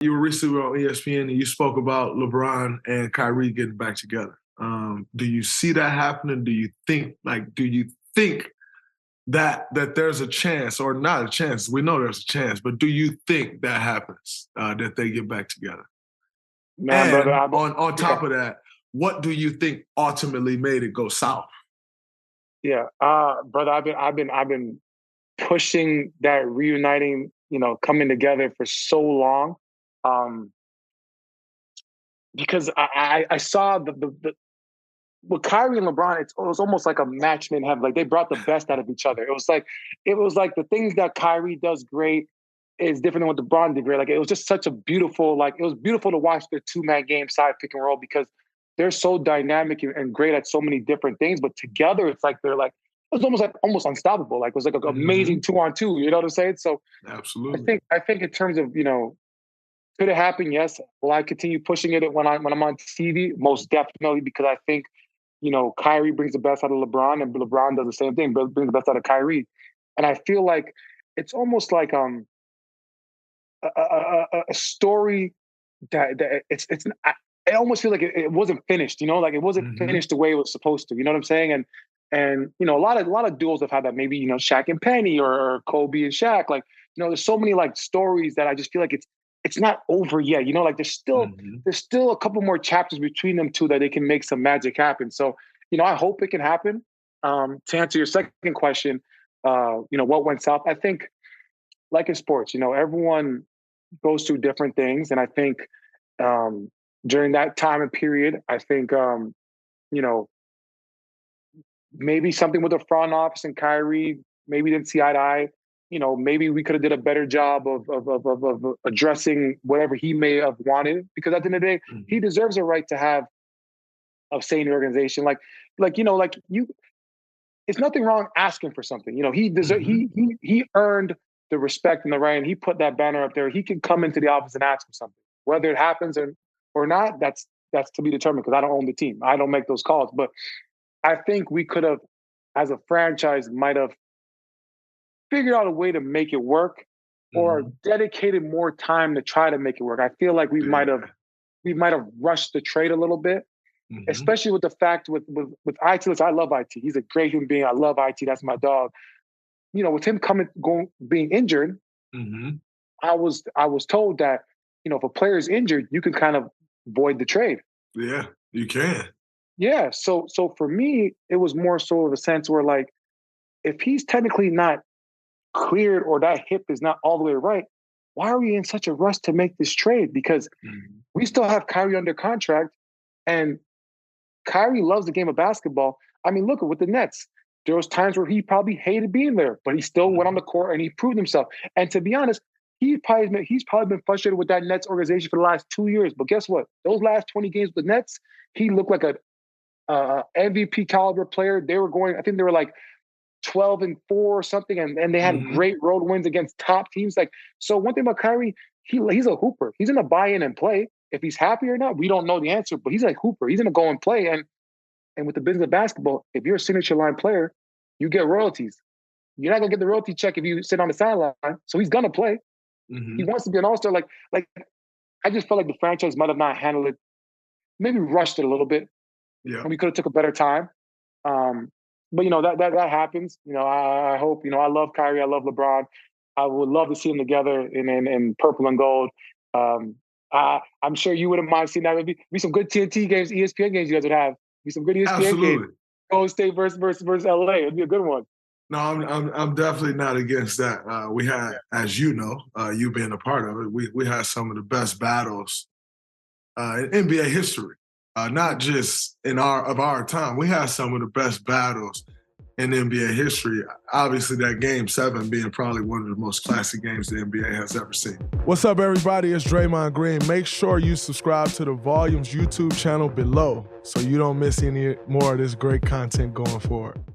You were recently on ESPN and you spoke about LeBron and Kyrie getting back together. Do you see that happening? Do you think that there's a chance, or not a chance? We know there's a chance, but do you think that happens, that they get back together? Man, brother, And on top of that, what do you think ultimately made it go south? yeah, brother, I've been pushing that reuniting, coming together for so long, um, because I saw the with Kyrie and LeBron, it was almost like a match made in heaven. Like they brought the best out of each other. It was like the things that Kyrie does great is different than what LeBron did great. Like it was just such a beautiful, like it was beautiful to watch their two-man game side pick and roll because they're so dynamic and great at so many different things. But together, it's like they're like it was almost unstoppable. Like it was like an amazing 2-on-2. You know what I'm saying? So I Absolutely. think I think in terms of could it happen? Yes. Will I continue pushing it when I'm on TV? Most definitely, because I think Kyrie brings the best out of LeBron, and LeBron does the same thing, but brings the best out of Kyrie. And I feel like it's almost like a story that I almost feel like it wasn't finished. Like it wasn't Hmm. finished the way it was supposed to. You know what I'm saying? And a lot of duos have had that. Maybe Shaq and Penny or Kobe and Shaq. Like there's so many like stories that I just feel like it's not over yet. Like Hmm. there's still a couple more chapters between them two that they can make some magic happen. So I hope it can happen. To answer your second question, what went south? I think like in sports, everyone goes through different things, and I think um, during that time and period, I think you know maybe something with the front office and Kyrie maybe didn't see eye to eye. Maybe we could have did a better job of addressing whatever he may have wanted. Because at the end of the day, he Hmm. deserves a right to have a say in the organization. Like you, it's nothing wrong asking for something. He deserve Hmm. he earned the respect and the right, and he put that banner up there. He can come into the office and ask for something, whether it happens or not. That's to be determined because I don't own the team. I don't make those calls, but I think we could have, as a franchise, might have figured out a way to make it work or Hmm. dedicated more time to try to make it work. I feel like we might have Yeah. rushed the trade a little bit, Hmm. especially with the fact with IT. Listen, I love IT. He's a great human being. I love IT. That's my dog. With him being injured, Hmm. I was told that if a player is injured, you can kind of void the trade. Yeah, you can. Yeah. So for me, it was more so of a sense where like if he's technically not cleared or that hip is not all the way right, why are we in such a rush to make this trade? Because Hmm. we still have Kyrie under contract, and Kyrie loves the game of basketball. I mean, look at with the Nets. There was times where he probably hated being there, but he still went on the court and he proved himself. And to be honest, he's probably been frustrated with that Nets organization for the last 2 years. But guess what? Those last 20 games with the Nets, he looked like a MVP caliber player. They were going, I think they were like 12-4 or something, and they had Hmm. great road wins against top teams. Like, so one thing about Kyrie, he's a hooper. He's gonna buy in and play. If he's happy or not, we don't know the answer, but he's like hooper. He's gonna go and play. And with the business of basketball, if you're a signature line player, you get royalties. You're not gonna get the royalty check if you sit on the sideline. So he's gonna play. He Hmm. wants to be an all-star. Like I just felt like the franchise might have not handled it, maybe rushed it a little bit, Yeah. and we could have took a better time. Um, but that happens. I hope. I love Kyrie. I love LeBron. I would love to see them together in purple and gold. Um, I'm sure you wouldn't mind seeing that. Be some good TNT games, ESPN games. You guys would have be some good ESPN games. Absolutely. Golden State versus LA. It'd be a good one. No, I'm definitely not against that. We had, as you know, you being a part of it, we had some of the best battles in NBA history. Not just in our time. We had some of the best battles in NBA history. Obviously, that Game 7 being probably one of the most classic games the NBA has ever seen. What's up, everybody? It's Draymond Green. Make sure you subscribe to the Volumes YouTube channel below so you don't miss any more of this great content going forward.